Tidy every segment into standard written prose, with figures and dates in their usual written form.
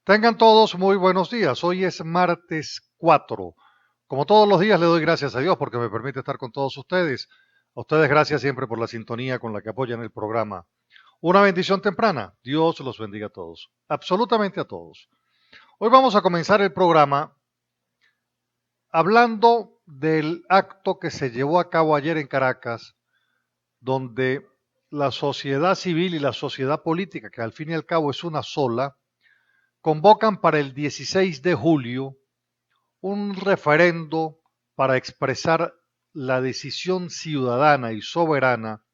Tengan todos muy buenos días. Hoy es martes 4. Como todos los días le doy gracias a Dios porque me permite estar con todos ustedes. A ustedes gracias siempre por la sintonía con la que apoyan el programa. Una bendición temprana. Dios los bendiga a todos. Absolutamente a todos. Hoy vamos a comenzar el programa hablando del acto que se llevó a cabo ayer en Caracas, donde la sociedad civil y la sociedad política, que al fin y al cabo es una sola, convocan para el 16 de julio un referendo para expresar la decisión ciudadana y soberana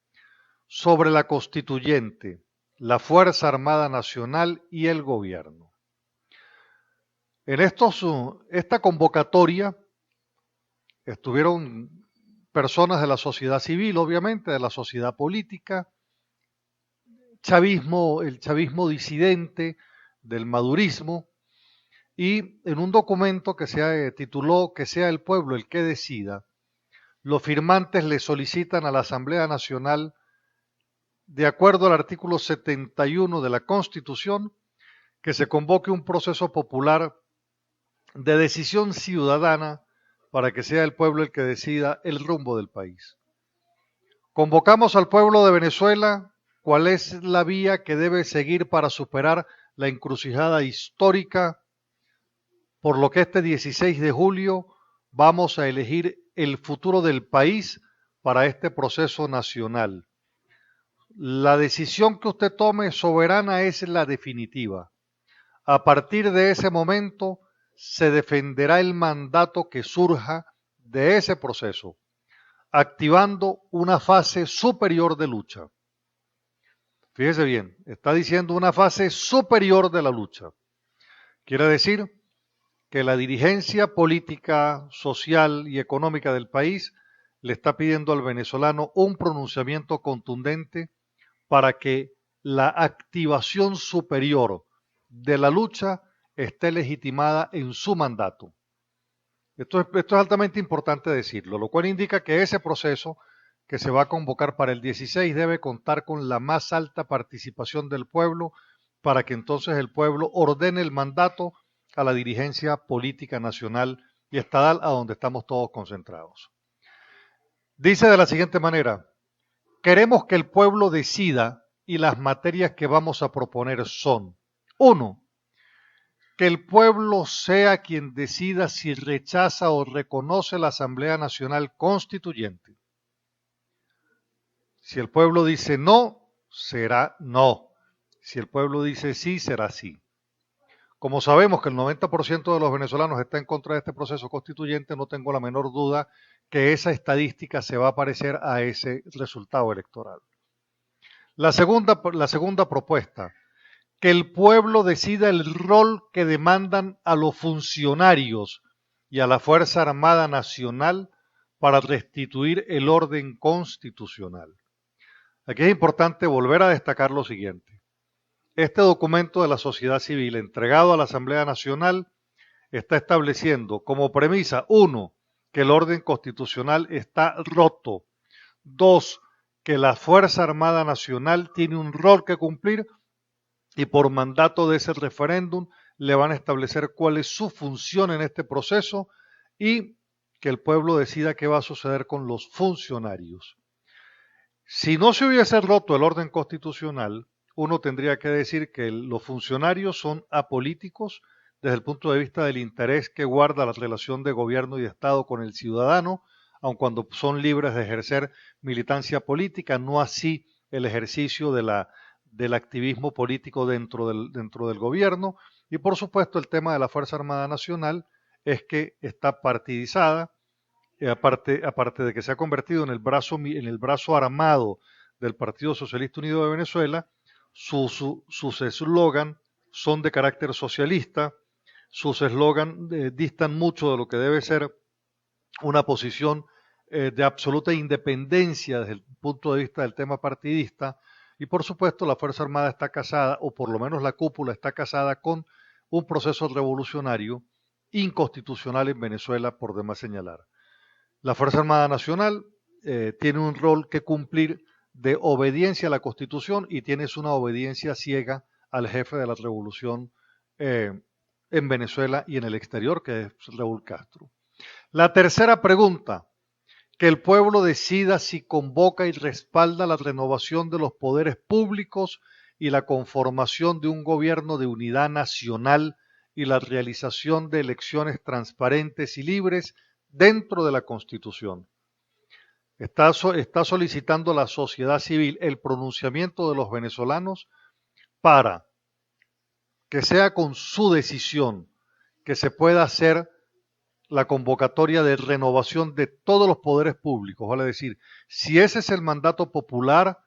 sobre la constituyente, la Fuerza Armada Nacional y el gobierno. Esta convocatoria estuvieron personas de la sociedad civil, obviamente, de la sociedad política, el chavismo disidente, del madurismo, y en un documento que se tituló Que sea el pueblo el que decida, los firmantes le solicitan a la Asamblea Nacional, de acuerdo al artículo 71 de la Constitución, que se convoque un proceso popular de decisión ciudadana para que sea el pueblo el que decida el rumbo del país. Convocamos al pueblo de Venezuela cuál es la vía que debe seguir para superar la encrucijada histórica, por lo que este 16 de julio vamos a elegir el futuro del país para este proceso nacional. La decisión que usted tome soberana es la definitiva. A partir de ese momento se defenderá el mandato que surja de ese proceso, activando una fase superior de lucha. Fíjese bien, está diciendo una fase superior de la lucha. Quiere decir que la dirigencia política, social y económica del país le está pidiendo al venezolano un pronunciamiento contundente para que la activación superior de la lucha esté legitimada en su mandato. Esto es altamente importante decirlo, lo cual indica que ese proceso que se va a convocar para el 16 debe contar con la más alta participación del pueblo para que entonces el pueblo ordene el mandato a la dirigencia política nacional y estatal a donde estamos todos concentrados. Dice de la siguiente manera: queremos que el pueblo decida y las materias que vamos a proponer son: 1. Que el pueblo sea quien decida si rechaza o reconoce la Asamblea Nacional Constituyente. Si el pueblo dice no, será no. Si el pueblo dice sí, será sí. Como sabemos que el 90% de los venezolanos está en contra de este proceso constituyente, no tengo la menor duda que esa estadística se va a parecer a ese resultado electoral. La segunda propuesta: que el pueblo decida el rol que demandan a los funcionarios y a la Fuerza Armada Nacional para restituir el orden constitucional. Aquí es importante volver a destacar lo siguiente. Este documento de la sociedad civil entregado a la Asamblea Nacional está estableciendo como premisa: 1. Que el orden constitucional está roto. 2. Que la Fuerza Armada Nacional tiene un rol que cumplir y por mandato de ese referéndum le van a establecer cuál es su función en este proceso y que el pueblo decida qué va a suceder con los funcionarios. Si no se hubiese roto el orden constitucional, uno tendría que decir que los funcionarios son apolíticos desde el punto de vista del interés que guarda la relación de gobierno y de Estado con el ciudadano, aun cuando son libres de ejercer militancia política, no así el ejercicio del activismo político dentro del gobierno. Y por supuesto el tema de la Fuerza Armada Nacional es que está partidizada, aparte de que se ha convertido en el brazo armado del Partido Socialista Unido de Venezuela. Sus eslogan son de carácter socialista, sus eslogan distan mucho de lo que debe ser una posición de absoluta independencia desde el punto de vista del tema partidista. Y por supuesto la Fuerza Armada está casada, o por lo menos la cúpula está casada con un proceso revolucionario inconstitucional en Venezuela, por demás señalar. La Fuerza Armada Nacional tiene un rol que cumplir de obediencia a la Constitución y tiene una obediencia ciega al jefe de la revolución eh, en Venezuela y en el exterior, que es Raúl Castro. La tercera pregunta, que el pueblo decida si convoca y respalda la renovación de los poderes públicos y la conformación de un gobierno de unidad nacional y la realización de elecciones transparentes y libres dentro de la Constitución. Está solicitando la sociedad civil el pronunciamiento de los venezolanos para que sea con su decisión que se pueda hacer la convocatoria de renovación de todos los poderes públicos. Vale decir, si ese es el mandato popular,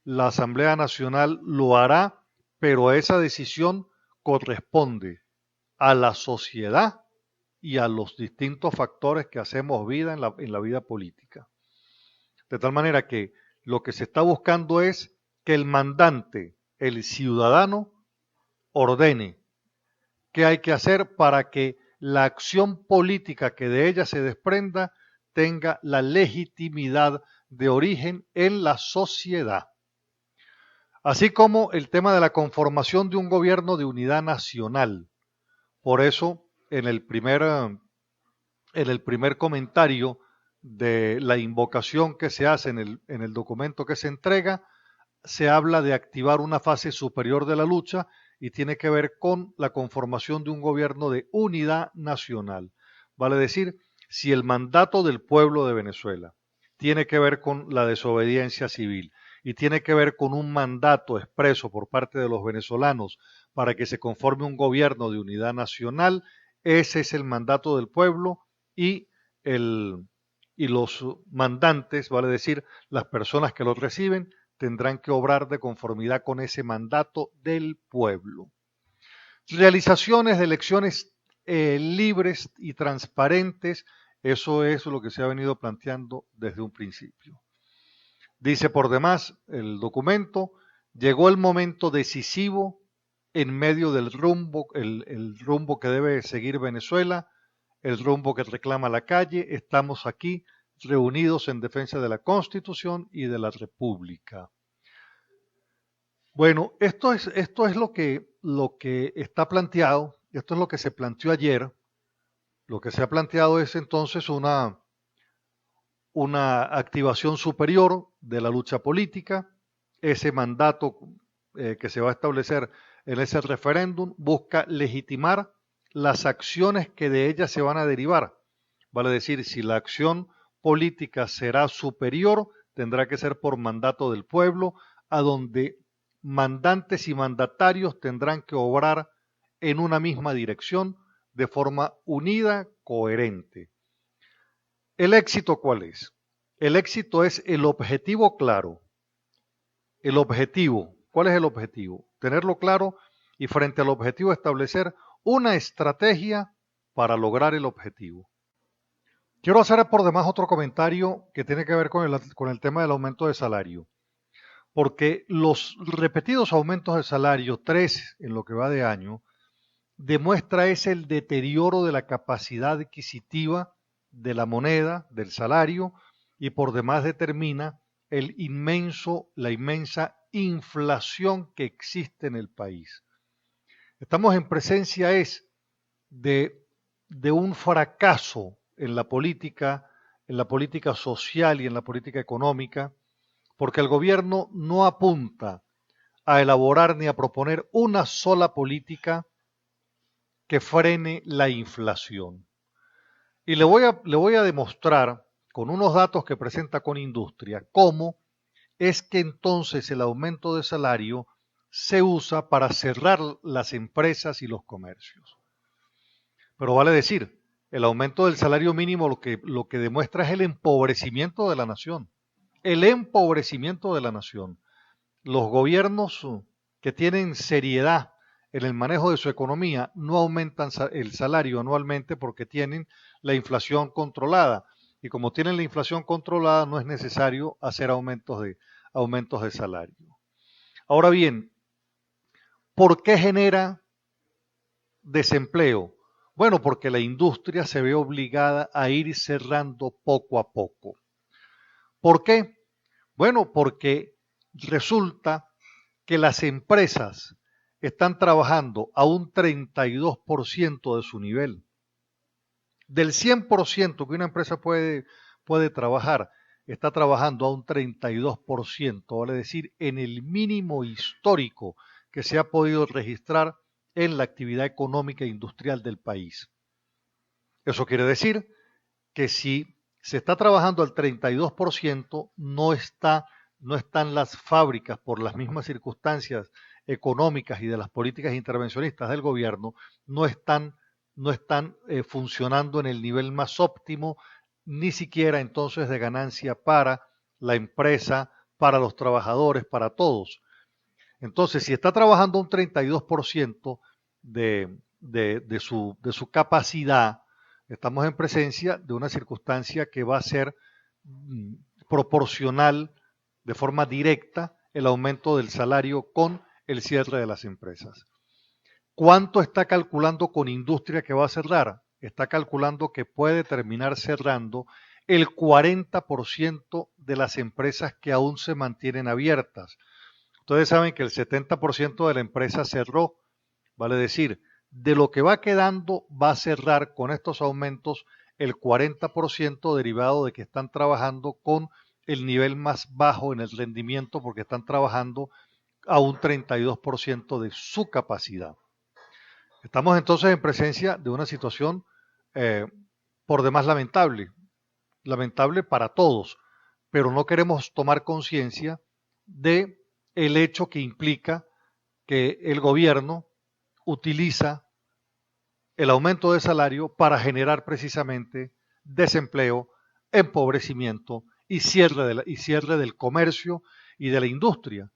la Asamblea Nacional lo hará, pero esa decisión corresponde a la sociedad y a los distintos factores que hacemos vida en la vida política. De tal manera que lo que se está buscando es que el mandante, el ciudadano, ordene qué hay que hacer para que la acción política que de ella se desprenda tenga la legitimidad de origen en la sociedad. Así como el tema de la conformación de un gobierno de unidad nacional. Por eso, en el primer comentario de la invocación que se hace en el documento que se entrega, se habla de activar una fase superior de la lucha y tiene que ver con la conformación de un gobierno de unidad nacional. Vale decir, si el mandato del pueblo de Venezuela tiene que ver con la desobediencia civil y tiene que ver con un mandato expreso por parte de los venezolanos para que se conforme un gobierno de unidad nacional, ese es el mandato del pueblo y los mandantes, vale decir, las personas que los reciben, tendrán que obrar de conformidad con ese mandato del pueblo. Realizaciones de elecciones libres y transparentes, eso es lo que se ha venido planteando desde un principio. Dice por demás el documento, llegó el momento decisivo en medio del rumbo, el rumbo que debe seguir Venezuela, el rumbo que reclama la calle, estamos aquí reunidos en defensa de la Constitución y de la República. Bueno, esto es lo que está planteado, esto es lo que se planteó ayer. Lo que se ha planteado es entonces una activación superior de la lucha política. Ese mandato que se va a establecer en ese referéndum busca legitimar las acciones que de ella se van a derivar. Vale decir, si la acción política será superior, tendrá que ser por mandato del pueblo, a donde mandantes y mandatarios tendrán que obrar en una misma dirección de forma unida, coherente. ¿El éxito cuál es? El éxito es el objetivo claro. El objetivo, ¿cuál es el objetivo? Tenerlo claro y frente al objetivo establecer una estrategia para lograr el objetivo. Quiero hacer por demás otro comentario que tiene que ver con el tema del aumento de salario, porque los repetidos aumentos de salario, 3 en lo que va de año, demuestra es el deterioro de la capacidad adquisitiva de la moneda, del salario, y por demás determina la inmensa inflación que existe en el país. Estamos en presencia de, de un fracaso en la política social y en la política económica, porque el gobierno no apunta a elaborar ni a proponer una sola política que frene la inflación. Y le voy a demostrar con unos datos que presenta con Industria cómo es que entonces el aumento de salario se usa para cerrar las empresas y los comercios. Pero vale decir, el aumento del salario mínimo lo que demuestra es el empobrecimiento de la nación. El empobrecimiento de la nación. Los gobiernos que tienen seriedad en el manejo de su economía no aumentan el salario anualmente porque tienen la inflación controlada. Y como tienen la inflación controlada, no es necesario hacer aumentos de salario. Ahora bien, ¿por qué genera desempleo? Bueno, porque la industria se ve obligada a ir cerrando poco a poco. ¿Por qué? Bueno, porque resulta que las empresas están trabajando a un 32% de su nivel. Del 100% que una empresa puede trabajar, está trabajando a un 32%, vale decir, en el mínimo histórico que se ha podido registrar en la actividad económica e industrial del país. Eso quiere decir que si se está trabajando al 32%, no están las fábricas por las mismas circunstancias económicas y de las políticas intervencionistas del gobierno, no están funcionando en el nivel más óptimo, ni siquiera entonces de ganancia para la empresa, para los trabajadores, para todos. Entonces, si está trabajando un 32% de su capacidad, estamos en presencia de una circunstancia que va a ser mm, proporcional de forma directa el aumento del salario con el cierre de las empresas. ¿Cuánto está calculando con industria que va a cerrar? Está calculando que puede terminar cerrando el 40% de las empresas que aún se mantienen abiertas. Ustedes saben que el 70% de la empresa cerró, vale decir, de lo que va quedando va a cerrar con estos aumentos el 40% derivado de que están trabajando con el nivel más bajo en el rendimiento porque están trabajando a un 32% de su capacidad. Estamos entonces en presencia de una situación eh, por demás lamentable para todos, pero no queremos tomar conciencia de el hecho que implica que el gobierno utiliza el aumento de salario para generar precisamente desempleo, empobrecimiento y cierre del comercio y de la industria,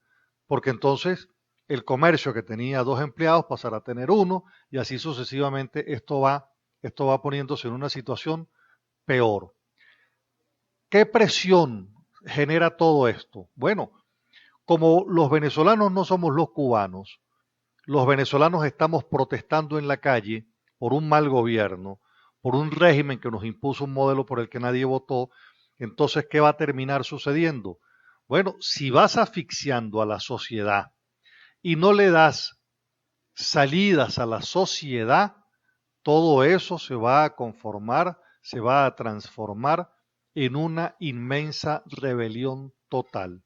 porque entonces el comercio que tenía 2 empleados pasará a tener uno y así sucesivamente esto va poniéndose en una situación peor. ¿Qué presión genera todo esto? Bueno, como los venezolanos no somos los cubanos, los venezolanos estamos protestando en la calle por un mal gobierno, por un régimen que nos impuso un modelo por el que nadie votó. Entonces, ¿qué va a terminar sucediendo? Bueno, si vas asfixiando a la sociedad y no le das salidas a la sociedad, todo eso se va a conformar, se va a transformar en una inmensa rebelión total.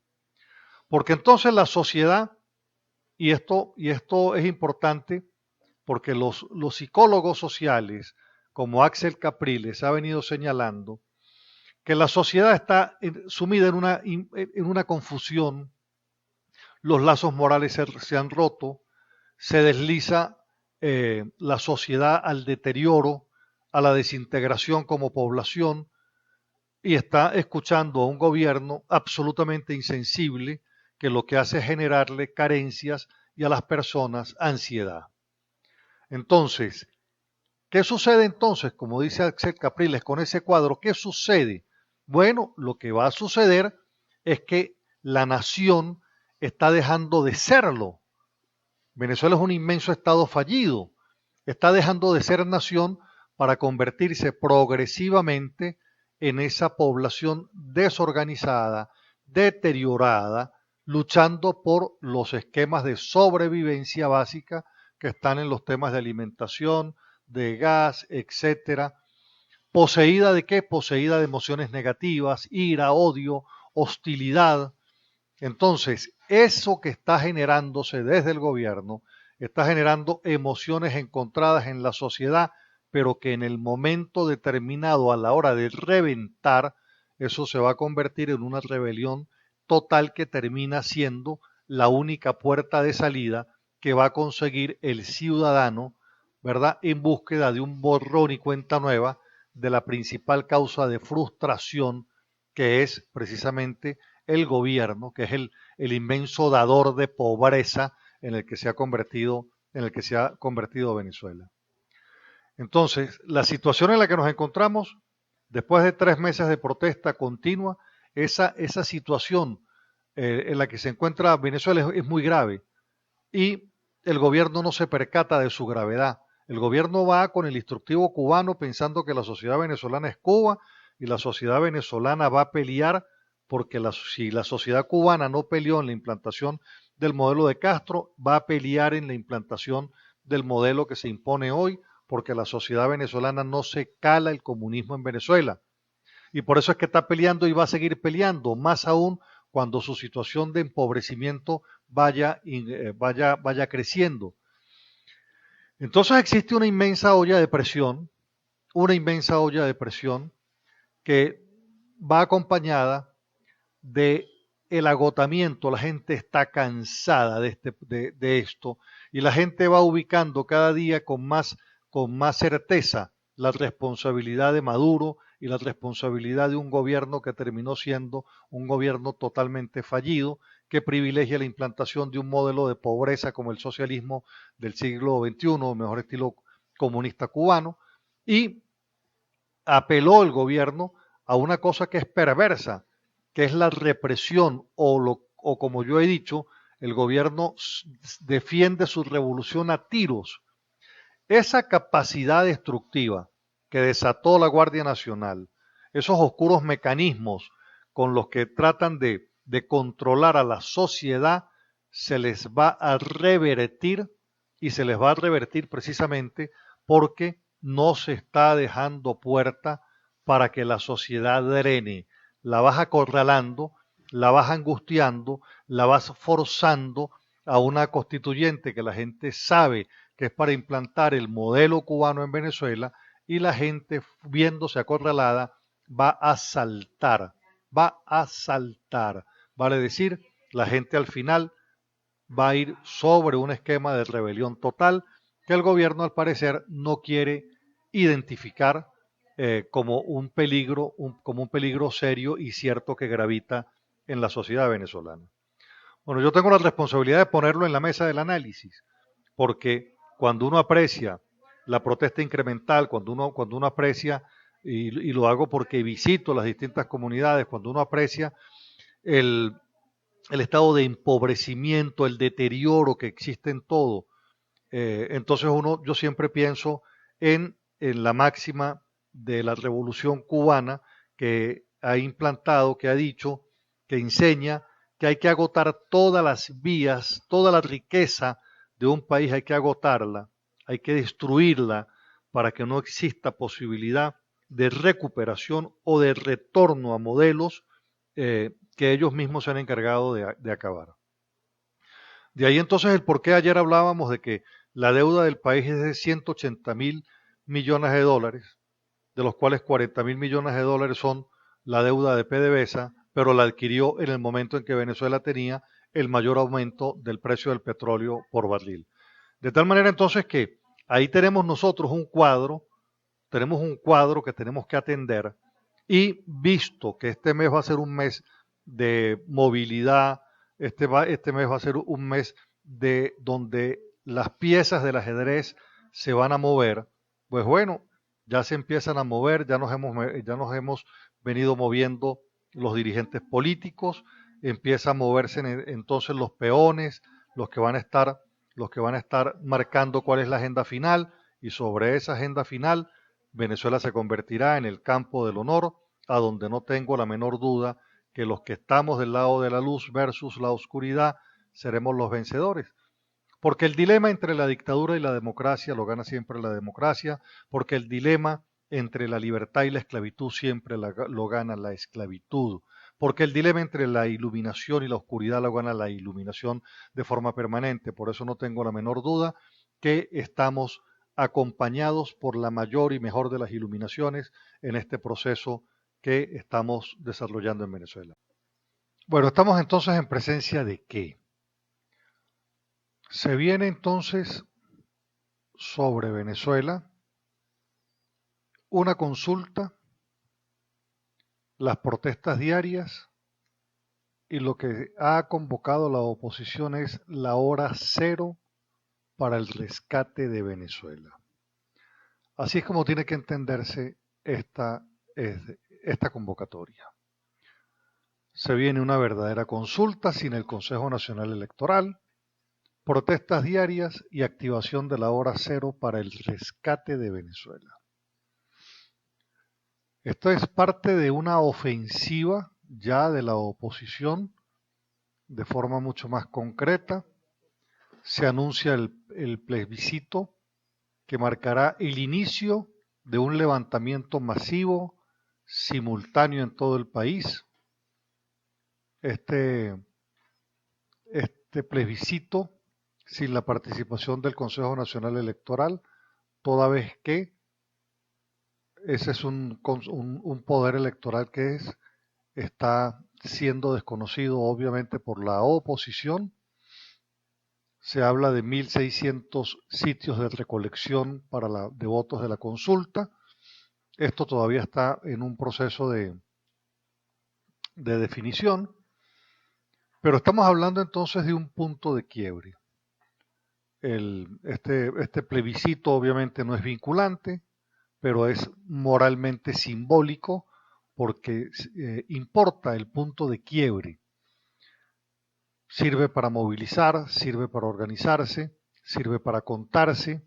Porque entonces la sociedad, y esto es importante porque los psicólogos sociales, como Axel Capriles ha venido señalando, que la sociedad está sumida en una confusión, los lazos morales se han roto, se desliza la sociedad al deterioro, a la desintegración como población, y está escuchando a un gobierno absolutamente insensible que lo que hace es generarle carencias y a las personas ansiedad. Entonces, ¿qué sucede entonces? Como dice Axel Capriles con ese cuadro, ¿qué sucede? Bueno, lo que va a suceder es que la nación está dejando de serlo. Venezuela es un inmenso estado fallido. Está dejando de ser nación para convertirse progresivamente en esa población desorganizada, deteriorada, luchando por los esquemas de sobrevivencia básica que están en los temas de alimentación, de gas, etcétera. ¿Poseída de qué? Poseída de emociones negativas, ira, odio, hostilidad. Entonces, eso que está generándose desde el gobierno está generando emociones encontradas en la sociedad, pero que en el momento determinado, a la hora de reventar, eso se va a convertir en una rebelión total que termina siendo la única puerta de salida que va a conseguir el ciudadano, ¿verdad? En búsqueda de un borrón y cuenta nueva de la principal causa de frustración que es precisamente el gobierno, que es el inmenso dador de pobreza en el que se ha convertido Venezuela. Entonces, la situación en la que nos encontramos, después de 3 meses de protesta continua, esa situación en la que se encuentra Venezuela es muy grave y el gobierno no se percata de su gravedad. El gobierno va con el instructivo cubano pensando que la sociedad venezolana es Cuba y la sociedad venezolana va a pelear porque si la sociedad cubana no peleó en la implantación del modelo de Castro, va a pelear en la implantación del modelo que se impone hoy, porque la sociedad venezolana no se cala el comunismo en Venezuela. Y por eso es que está peleando y va a seguir peleando, más aún cuando su situación de empobrecimiento vaya creciendo. Entonces existe una inmensa olla de presión que va acompañada de el agotamiento. La gente está cansada de esto y la gente va ubicando cada día con más certeza la responsabilidad de Maduro y la responsabilidad de un gobierno que terminó siendo un gobierno totalmente fallido, que privilegia la implantación de un modelo de pobreza como el socialismo del siglo XXI, o mejor estilo comunista cubano, y apeló el gobierno a una cosa que es perversa, que es la represión o como yo he dicho, el gobierno defiende su revolución a tiros. Esa capacidad destructiva que desató la Guardia Nacional, esos oscuros mecanismos con los que tratan de controlar a la sociedad, se les va a revertir y se les va a revertir precisamente porque no se está dejando puerta para que la sociedad drene. La vas acorralando, la vas angustiando, la vas forzando a una constituyente que la gente sabe que es para implantar el modelo cubano en Venezuela, y la gente viéndose acorralada va a saltar. Vale decir, la gente al final va a ir sobre un esquema de rebelión total que el gobierno al parecer no quiere identificar como como un peligro serio y cierto que gravita en la sociedad venezolana. Bueno, yo tengo la responsabilidad de ponerlo en la mesa del análisis, porque cuando uno aprecia la protesta incremental, cuando uno aprecia, y lo hago porque visito las distintas comunidades, cuando uno aprecia el, el estado de empobrecimiento, el deterioro que existe en todo, entonces yo siempre pienso en la máxima de la revolución cubana que ha implantado, que ha dicho, que enseña que hay que agotar todas las vías, toda la riqueza de un país, hay que agotarla, hay que destruirla para que no exista posibilidad de recuperación o de retorno a modelos que ellos mismos se han encargado de acabar. De ahí entonces el por qué ayer hablábamos de que la deuda del país es de 180.000 millones de dólares, de los cuales 40.000 millones de dólares son la deuda de PDVSA, pero la adquirió en el momento en que Venezuela tenía el mayor aumento del precio del petróleo por barril. De tal manera entonces que ahí tenemos un cuadro que tenemos que atender, y visto que este mes va a ser un mes de movilidad, este mes va a ser un mes de donde las piezas del ajedrez se van a mover, pues bueno, ya se empiezan a mover, ya nos hemos venido moviendo los dirigentes políticos, empieza a moverse entonces los peones, los que van a estar, los que van a estar marcando cuál es la agenda final, y sobre esa agenda final Venezuela se convertirá en el campo del honor, a donde no tengo la menor duda que los que estamos del lado de la luz versus la oscuridad seremos los vencedores. Porque el dilema entre la dictadura y la democracia lo gana siempre la democracia, porque el dilema entre la libertad y la esclavitud siempre lo gana la esclavitud, porque el dilema entre la iluminación y la oscuridad lo gana la iluminación de forma permanente. Por eso no tengo la menor duda que estamos acompañados por la mayor y mejor de las iluminaciones en este proceso que estamos desarrollando en Venezuela. Bueno, estamos entonces en presencia de qué. Se viene entonces sobre Venezuela una consulta, las protestas diarias, y lo que ha convocado la oposición es la hora cero para el rescate de Venezuela. Así es como tiene que entenderse esta convocatoria. Se viene una verdadera consulta sin el Consejo Nacional Electoral, protestas diarias y activación de la hora cero para el rescate de Venezuela. Esto es parte de una ofensiva ya de la oposición de forma mucho más concreta. Se anuncia el plebiscito que marcará el inicio de un levantamiento masivo, simultáneo en todo el país. Este plebiscito, sin la participación del Consejo Nacional Electoral, toda vez que ese es un poder electoral que está siendo desconocido obviamente por la oposición. Se habla de 1.600 sitios de recolección de votos de la consulta. Esto todavía está en un proceso de definición, pero estamos hablando entonces de un punto de quiebre. Este plebiscito obviamente no es vinculante, pero es moralmente simbólico porque importa el punto de quiebre. Sirve para movilizar, sirve para organizarse, sirve para contarse.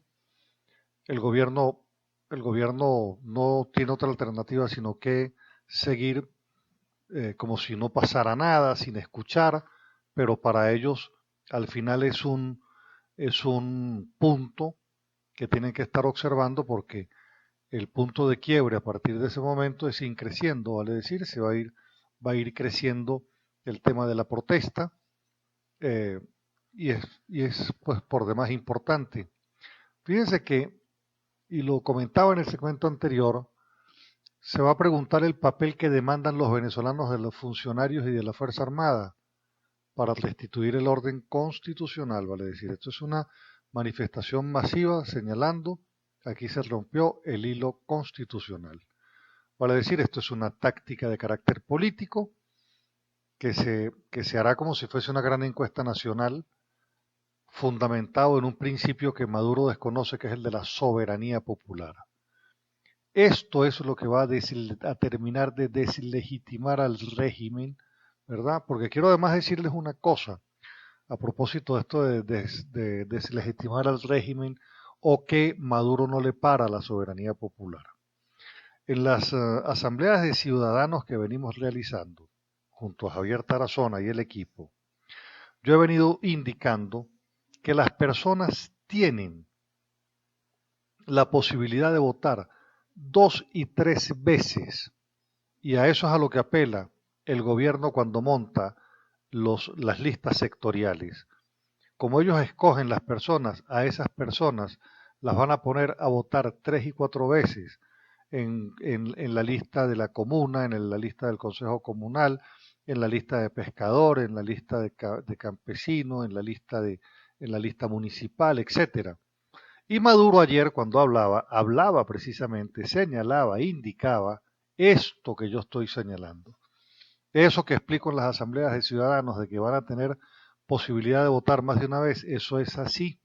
El gobierno, el gobierno no tiene otra alternativa sino que seguir como si no pasara nada, sin escuchar, pero para ellos al final es un punto que tienen que estar observando porque el punto de quiebre a partir de ese momento es increciendo, vale decir, va a ir creciendo el tema de la protesta eh, y es pues por demás importante. Fíjense que, y lo comentaba en el segmento anterior, se va a preguntar el papel que demandan los venezolanos de los funcionarios y de la Fuerza Armada para restituir el orden constitucional, vale decir, esto es una manifestación masiva señalando que aquí se rompió el hilo constitucional. Vale decir, esto es una táctica de carácter político que se hará como si fuese una gran encuesta nacional fundamentado en un principio que Maduro desconoce, que es el de la soberanía popular. Esto es lo que va a terminar de deslegitimar al régimen, ¿verdad? Porque quiero además decirles una cosa a propósito de esto de deslegitimar al régimen o que Maduro no le para a la soberanía popular. En las asambleas de ciudadanos que venimos realizando, junto a Javier Tarazona y el equipo, yo he venido indicando que las personas tienen la posibilidad de votar 2 y 3 veces, y a eso es a lo que apela el gobierno cuando monta las listas sectoriales. Como ellos escogen las personas, a esas personas las van a poner a votar 3 y 4 veces en la lista de la comuna, en la lista del Consejo Comunal, en la lista de pescadores, en la lista de campesinos, en la lista municipal, etcétera. Y Maduro ayer cuando hablaba precisamente, señalaba, indicaba esto que yo estoy señalando. Eso que explico en las asambleas de ciudadanos de que van a tener posibilidad de votar más de una vez, eso es así.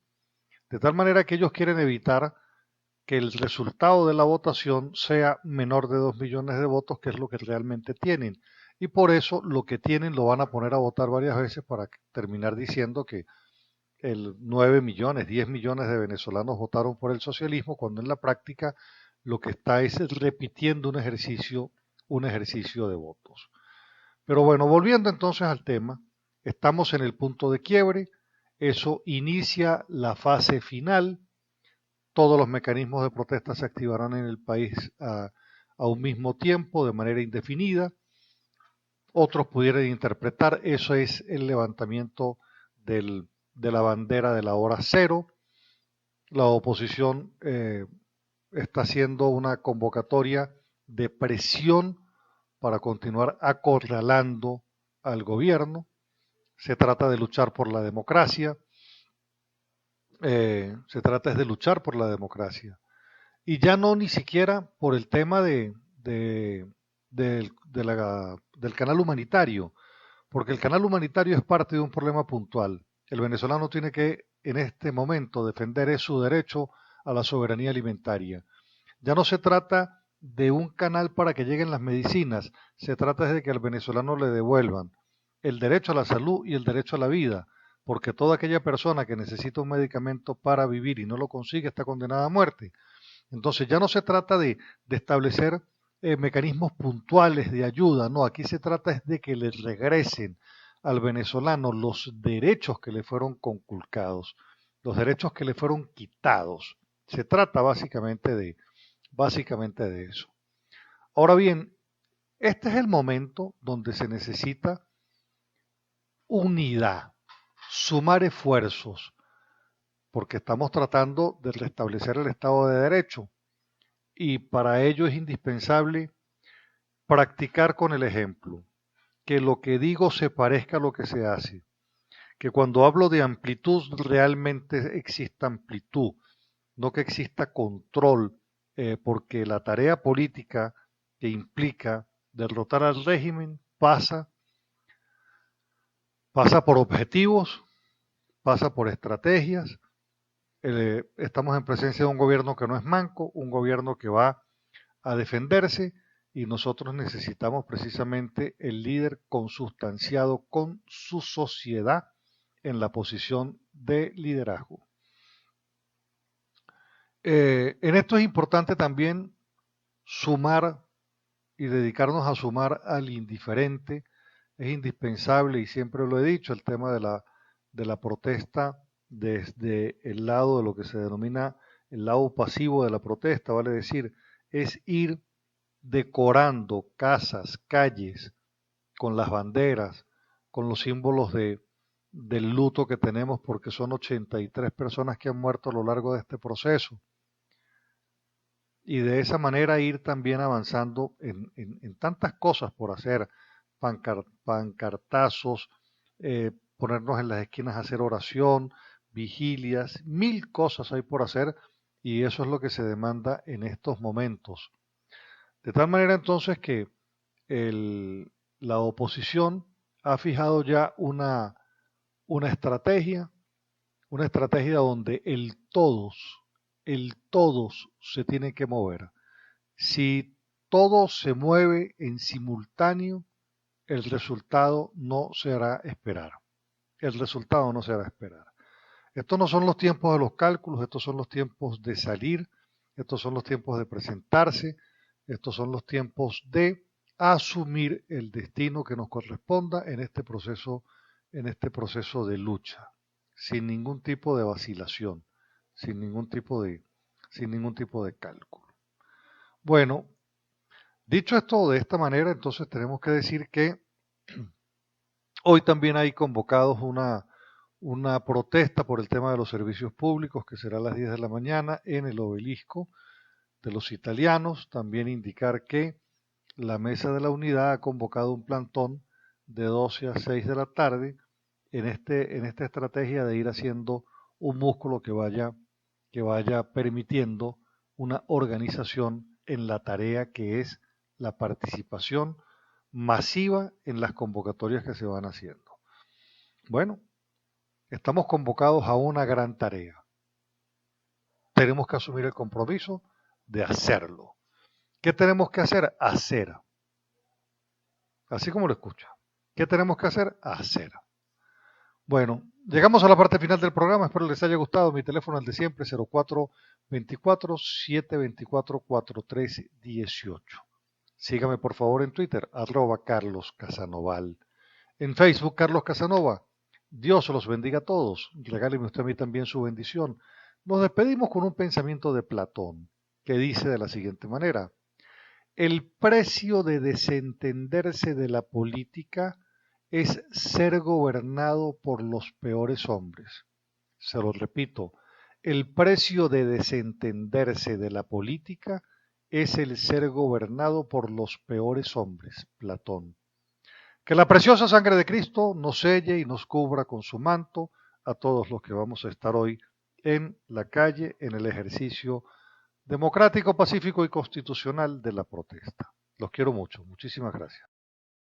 De tal manera que ellos quieren evitar que el resultado de la votación sea menor de 2 millones de votos, que es lo que realmente tienen. Y por eso lo que tienen lo van a poner a votar varias veces para terminar diciendo que 9 millones, 10 millones de venezolanos votaron por el socialismo, cuando en la práctica lo que está es repitiendo un ejercicio de votos. Pero bueno, volviendo entonces al tema, estamos en el punto de quiebre, eso inicia la fase final, todos los mecanismos de protesta se activarán en el país a un mismo tiempo, de manera indefinida. Otros pudieran interpretar eso es el levantamiento de la bandera de la hora cero. La oposición está haciendo una convocatoria de presión para continuar acorralando al gobierno. Se trata de luchar por la democracia. Se trata es de luchar por la democracia. Y ya no ni siquiera por el tema del canal humanitario, porque el canal humanitario es parte de un problema puntual. El venezolano tiene que en este momento defender su derecho a la soberanía alimentaria. Ya no se trata de un canal para que lleguen las medicinas, se trata de que al venezolano le devuelvan el derecho a la salud y el derecho a la vida, porque toda aquella persona que necesita un medicamento para vivir y no lo consigue está condenada a muerte. Entonces ya no se trata de establecer mecanismos puntuales de ayuda, no, aquí se trata es de que les regresen al venezolano los derechos que le fueron conculcados, los derechos que le fueron quitados. Se trata básicamente de eso. Ahora bien, este es el momento donde se necesita unidad, sumar esfuerzos, porque estamos tratando de restablecer el Estado de Derecho y para ello es indispensable practicar con el ejemplo, que lo que digo se parezca a lo que se hace, que cuando hablo de amplitud realmente exista amplitud, no que exista control, porque la tarea política que implica derrotar al régimen pasa por objetivos, pasa por estrategias. Estamos en presencia de un gobierno que no es manco, un gobierno que va a defenderse y nosotros necesitamos precisamente el líder consustanciado con su sociedad en la posición de liderazgo. En esto es importante también sumar y dedicarnos a sumar al indiferente. Es indispensable, y siempre lo he dicho, el tema de la protesta desde el lado de lo que se denomina el lado pasivo de la protesta, vale decir, es ir decorando casas, calles, con las banderas, con los símbolos del luto que tenemos, porque son 83 personas que han muerto a lo largo de este proceso. Y de esa manera ir también avanzando en tantas cosas por hacer, pancartazos, ponernos en las esquinas a hacer oración, vigilias, mil cosas hay por hacer y eso es lo que se demanda en estos momentos. De tal manera entonces que la oposición ha fijado ya una estrategia donde el todos se tiene que mover. Si todo se mueve en simultáneo, el resultado no se hará esperar. El resultado no se hará esperar. Estos no son los tiempos de los cálculos, estos son los tiempos de salir, estos son los tiempos de presentarse, estos son los tiempos de asumir el destino que nos corresponda en este proceso de lucha, sin ningún tipo de vacilación, sin ningún tipo de cálculo. Bueno, dicho esto de esta manera, entonces tenemos que decir que hoy también hay convocados una protesta por el tema de los servicios públicos, que será a las 10 de la mañana en el obelisco de los italianos. También indicar que la Mesa de la Unidad ha convocado un plantón de 12 a 6 de la tarde en esta estrategia de ir haciendo un músculo que vaya permitiendo una organización en la tarea que es la participación masiva en las convocatorias que se van haciendo. Bueno, estamos convocados a una gran tarea. Tenemos que asumir el compromiso de hacerlo. ¿Qué tenemos que hacer? Hacer. Así como lo escucha. ¿Qué tenemos que hacer? Hacer. Bueno, llegamos a la parte final del programa. Espero les haya gustado. Mi teléfono es el de siempre, 0424-724-4318. Sígame por favor en Twitter, @CarlosCasanoval. En Facebook, Carlos Casanova. Dios los bendiga a todos. Regáleme usted a mí también su bendición. Nos despedimos con un pensamiento de Platón, que dice de la siguiente manera: el precio de desentenderse de la política es ser gobernado por los peores hombres. Se lo repito, el precio de desentenderse de la política es el ser gobernado por los peores hombres. Platón. Que la preciosa sangre de Cristo nos selle y nos cubra con su manto a todos los que vamos a estar hoy en la calle, en el ejercicio democrático, pacífico y constitucional de la protesta. Los quiero mucho. Muchísimas gracias.